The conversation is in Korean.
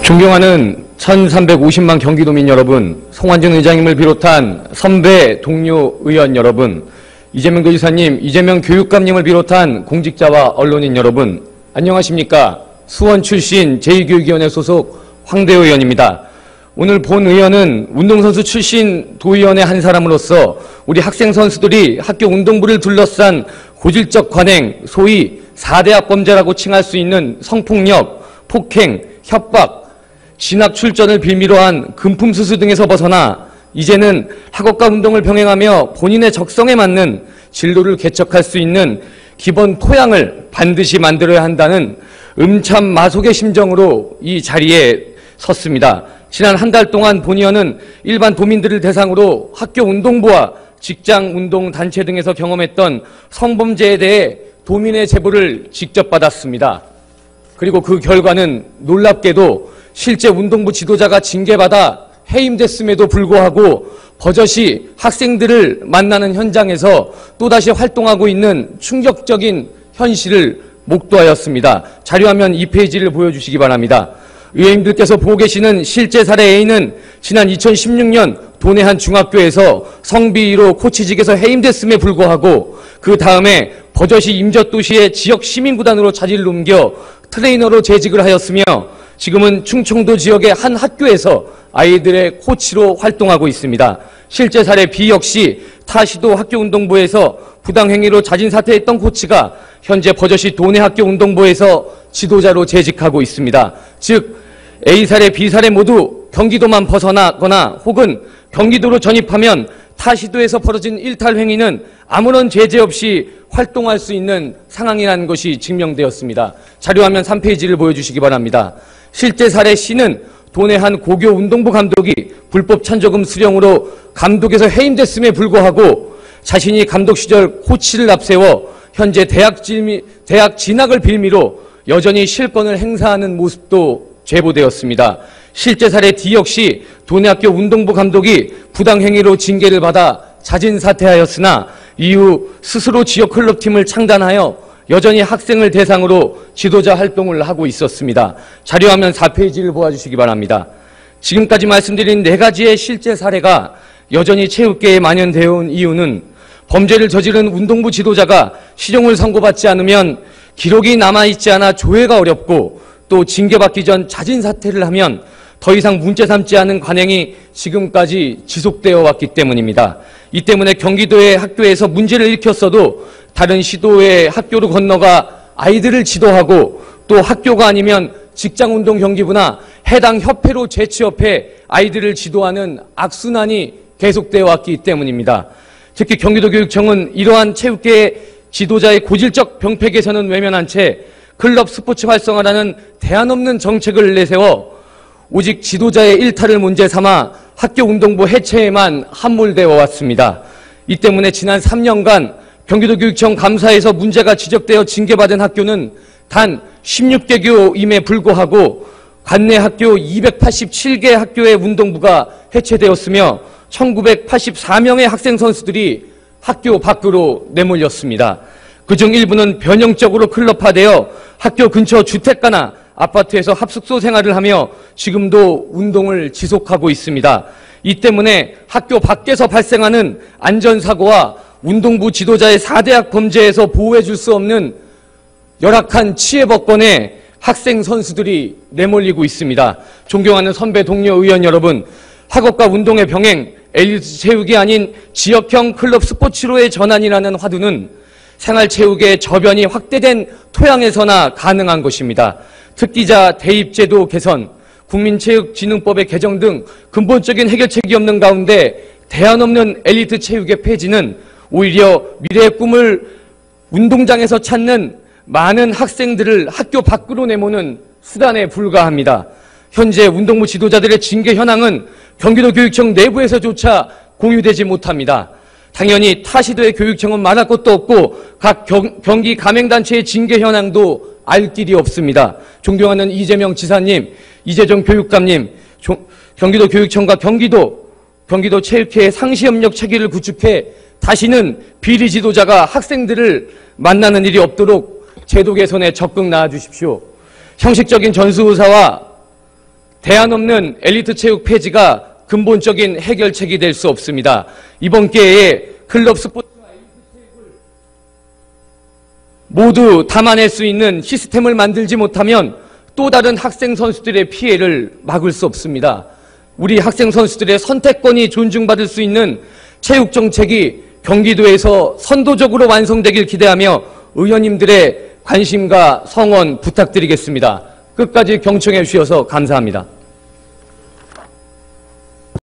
존경하는 1350만 경기도민 여러분, 송환준 의장님을 비롯한 선배 동료 의원 여러분, 이재명 도지사님, 이재명 교육감님을 비롯한 공직자와 언론인 여러분, 안녕하십니까? 수원 출신 제2교육위원회 소속 황대호 의원입니다. 오늘 본 의원은 운동선수 출신 도의원의 한 사람으로서 우리 학생 선수들이 학교 운동부를 둘러싼 고질적 관행, 소위 4대학 범죄라고 칭할 수 있는 성폭력, 폭행, 협박, 진학 출전을 빌미로 한 금품수수 등에서 벗어나 이제는 학업과 운동을 병행하며 본인의 적성에 맞는 진로를 개척할 수 있는 기본 토양을 반드시 만들어야 한다는 음참마속의 심정으로 이 자리에 섰습니다. 지난 한 달 동안 본 의원은 일반 도민들을 대상으로 학교 운동부와 직장 운동 단체 등에서 경험했던 성범죄에 대해 도민의 제보를 직접 받았습니다. 그리고 그 결과는 놀랍게도 실제 운동부 지도자가 징계받아 해임됐음에도 불구하고 버젓이 학생들을 만나는 현장에서 또다시 활동하고 있는 충격적인 현실을 목도하였습니다. 자료화면 2페이지를 보여주시기 바랍니다. 의원님들께서 보고 계시는 실제 사례 A는 지난 2016년 도내 한 중학교에서 성비위로 코치직에서 해임됐음에 불구하고 그 다음에 버젓이 임젖도시의 지역 시민구단으로 자리를 옮겨 트레이너로 재직을 하였으며 지금은 충청도 지역의 한 학교에서 아이들의 코치로 활동하고 있습니다. 실제 사례 B 역시 타시도 학교운동부에서 부당행위로 자진사퇴했던 코치가 현재 버젓이 도내 학교운동부에서 지도자로 재직하고 있습니다. 즉 A 사례, B 사례 모두 경기도만 벗어나거나 혹은 경기도로 전입하면 타시도에서 벌어진 일탈 행위는 아무런 제재 없이 활동할 수 있는 상황이라는 것이 증명되었습니다. 자료화면 3페이지를 보여주시기 바랍니다. 실제 사례 C는 도내 한 고교 운동부 감독이 불법 찬조금 수령으로 감독에서 해임됐음에 불구하고 자신이 감독 시절 코치를 앞세워 현재 대학 진학을 빌미로 여전히 실권을 행사하는 모습도 제보되었습니다. 실제 사례 D 역시 도내 학교 운동부 감독이 부당행위로 징계를 받아 자진사퇴하였으나 이후 스스로 지역 클럽팀을 창단하여 여전히 학생을 대상으로 지도자 활동을 하고 있었습니다. 자료화면 4페이지를 보아주시기 바랍니다. 지금까지 말씀드린 4가지의 실제 사례가 여전히 체육계에 만연되어 온 이유는 범죄를 저지른 운동부 지도자가 시종을 선고받지 않으면 기록이 남아있지 않아 조회가 어렵고 또 징계받기 전 자진사퇴를 하면 더 이상 문제 삼지 않은 관행이 지금까지 지속되어 왔기 때문입니다. 이 때문에 경기도의 학교에서 문제를 일으켰어도 다른 시도의 학교로 건너가 아이들을 지도하고 또 학교가 아니면 직장운동 경기부나 해당 협회로 재취업해 아이들을 지도하는 악순환이 계속되어 왔기 때문입니다. 특히 경기도교육청은 이러한 체육계 지도자의 고질적 병폐 개선은 외면한 채 클럽 스포츠 활성화라는 대안 없는 정책을 내세워 오직 지도자의 일탈을 문제 삼아 학교 운동부 해체에만 함몰되어 왔습니다. 이 때문에 지난 3년간 경기도교육청 감사에서 문제가 지적되어 징계받은 학교는 단 16개교임에 불구하고 관내 학교 287개 학교의 운동부가 해체되었으며 1984명의 학생 선수들이 학교 밖으로 내몰렸습니다. 그중 일부는 변형적으로 클럽화되어 학교 근처 주택가나 아파트에서 합숙소 생활을 하며 지금도 운동을 지속하고 있습니다. 이 때문에 학교 밖에서 발생하는 안전사고와 운동부 지도자의 4대학 범죄에서 보호해 줄 수 없는 열악한 치해법권에 학생 선수들이 내몰리고 있습니다. 존경하는 선배 동료 의원 여러분, 학업과 운동의 병행, 엘리트 체육이 아닌 지역형 클럽 스포츠로의 전환이라는 화두는 생활체육의 저변이 확대된 토양에서나 가능한 것입니다. 특기자 대입제도 개선, 국민체육진흥법의 개정 등 근본적인 해결책이 없는 가운데 대안 없는 엘리트 체육의 폐지는 오히려 미래의 꿈을 운동장에서 찾는 많은 학생들을 학교 밖으로 내모는 수단에 불과합니다. 현재 운동부 지도자들의 징계 현황은 경기도교육청 내부에서조차 공유되지 못합니다. 당연히 타시도의 교육청은 말할 것도 없고 각 경기 가맹단체의 징계 현황도 알 길이 없습니다. 존경하는 이재명 지사님, 이재정 교육감님, 경기도 교육청과 경기도 체육회의 상시협력 체계를 구축해 다시는 비리 지도자가 학생들을 만나는 일이 없도록 제도 개선에 적극 나아주십시오. 형식적인 전수조사와 대안 없는 엘리트 체육 폐지가 근본적인 해결책이 될 수 없습니다. 이번 기회에 클럽 스포츠와 엘리트 체육을 모두 담아낼 수 있는 시스템을 만들지 못하면 또 다른 학생 선수들의 피해를 막을 수 없습니다. 우리 학생 선수들의 선택권이 존중받을 수 있는 체육 정책이 경기도에서 선도적으로 완성되길 기대하며 의원님들의 관심과 성원 부탁드리겠습니다. 끝까지 경청해 주셔서 감사합니다.